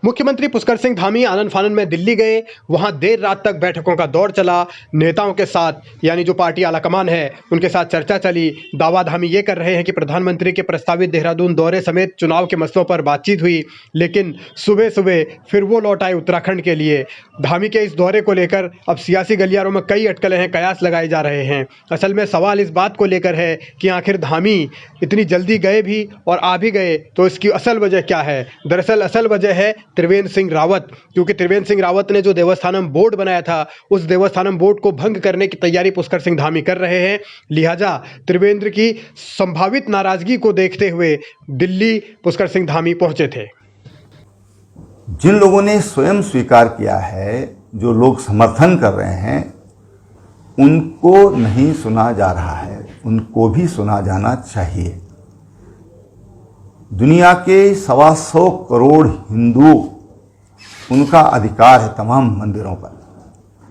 मुख्यमंत्री पुष्कर सिंह धामी आनन फानन में दिल्ली गए। वहां देर रात तक बैठकों का दौर चला। नेताओं के साथ, यानी जो पार्टी आलाकमान है, उनके साथ चर्चा चली। दावा धामी ये कर रहे हैं कि प्रधानमंत्री के प्रस्तावित देहरादून दौरे समेत चुनाव के मसलों पर बातचीत हुई, लेकिन सुबह सुबह फिर वो लौट आए उत्तराखंड के लिए। धामी के इस दौरे को लेकर अब सियासी गलियारों में कई अटकलें हैं, कयास लगाए जा रहे हैं। असल में सवाल इस बात को लेकर है कि आखिर धामी इतनी जल्दी गए भी और आ भी गए, तो इसकी असल वजह क्या है? दरअसल असल वजह है त्रिवेंद्र सिंह रावत, क्योंकि त्रिवेंद्र सिंह रावत ने जो देवस्थानम बोर्ड बनाया था, उस देवस्थानम बोर्ड को भंग करने की तैयारी पुष्कर सिंह धामी कर रहे हैं। लिहाजा त्रिवेंद्र की संभावित नाराजगी को देखते हुए दिल्ली पुष्कर सिंह धामी पहुंचे थे। जिन लोगों ने स्वयं स्वीकार किया है, जो लोग समर्थन कर रहे हैं, उनको नहीं सुना जा रहा है, उनको भी सुना जाना चाहिए। दुनिया के 125 करोड़ हिंदू, उनका अधिकार है तमाम मंदिरों पर,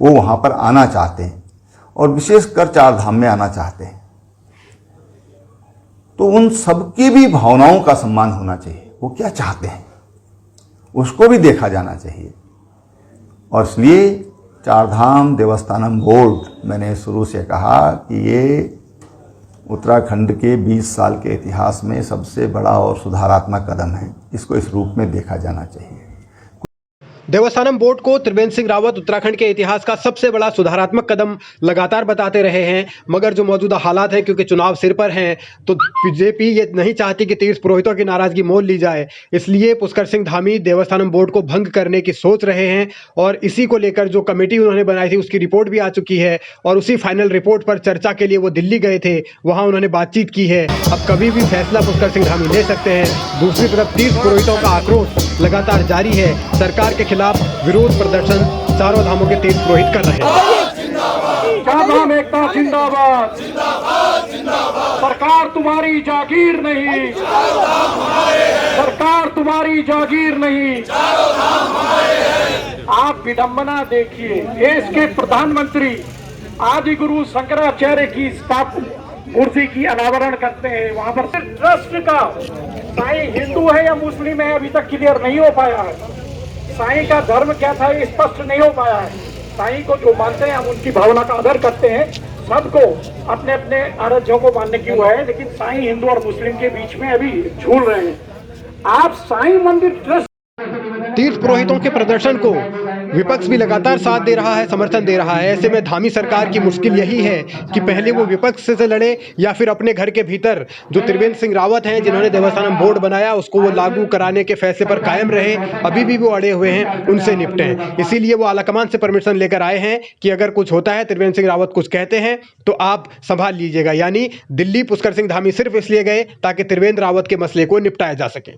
वो वहाँ पर आना चाहते हैं और विशेषकर चार धाम में आना चाहते हैं। तो उन सबकी भी भावनाओं का सम्मान होना चाहिए। वो क्या चाहते हैं उसको भी देखा जाना चाहिए। और इसलिए चार धाम देवस्थानम बोर्ड, मैंने शुरू से कहा कि ये उत्तराखंड के 20 साल के इतिहास में सबसे बड़ा और सुधारात्मक कदम है। इसको इस रूप में देखा जाना चाहिए। देवस्थानम बोर्ड को त्रिवेंद्र सिंह रावत उत्तराखंड के इतिहास का सबसे बड़ा सुधारात्मक कदम लगातार बताते रहे हैं, मगर जो मौजूदा हालात हैं, क्योंकि चुनाव सिर पर हैं, तो बीजेपी ये नहीं चाहती कि तीर्थ पुरोहितों की नाराजगी मोल ली जाए। इसलिए पुष्कर सिंह धामी देवस्थानम बोर्ड को भंग करने की सोच रहे हैं और इसी को लेकर जो कमेटी उन्होंने बनाई थी, उसकी रिपोर्ट भी आ चुकी है और उसी फाइनल रिपोर्ट पर चर्चा के लिए वो दिल्ली गए थे। वहाँ उन्होंने बातचीत की है। अब कभी भी फैसला पुष्कर सिंह धामी ले सकते हैं। दूसरी तरफ तीर्थ पुरोहितों का आक्रोश लगातार जारी है। सरकार के खिलाफ विरोध प्रदर्शन चारों धामों के तीर्थ पुरोहित कर रहे हैं। चार धाम एकता जिंदाबाद, सरकार तुम्हारी जागीर नहीं, सरकार तुम्हारी जागीर नहीं। आप विडंबना देखिए, देश के प्रधानमंत्री आदि गुरु शंकराचार्य की मूर्ति की अनावरण करते हैं। वहां पर ट्रस्ट का साईं हिंदू है या मुस्लिम है अभी तक क्लियर नहीं हो पाया है। साईं का धर्म क्या था ये स्पष्ट नहीं हो पाया है। साईं को जो मानते हैं, हम उनकी भावना का आदर करते हैं। सबको अपने अपने आराध्यों को मानने की हुआ है, लेकिन साईं हिंदू और मुस्लिम के बीच में अभी झूल रहे हैं। आप साईं मंदिर ट्रस्ट तीर्थ पुरोहितों के प्रदर्शन को विपक्ष भी लगातार साथ दे रहा है, समर्थन दे रहा है। ऐसे में धामी सरकार की मुश्किल यही है कि पहले वो विपक्ष से लड़े या फिर अपने घर के भीतर जो त्रिवेंद्र सिंह रावत हैं, जिन्होंने देवस्थानम बोर्ड बनाया, उसको वो लागू कराने के फैसले पर कायम रहे। अभी भी वो अड़े हुए हैं, उनसे निपटें। इसीलिए वो आलाकमान से परमिशन लेकर आए हैं कि अगर कुछ होता है, त्रिवेंद्र सिंह रावत कुछ कहते हैं, तो आप संभाल लीजिएगा। यानी दिल्ली पुष्कर सिंह धामी सिर्फ इसलिए गए ताकि त्रिवेंद्र रावत के मसले को निपटाया जा सके।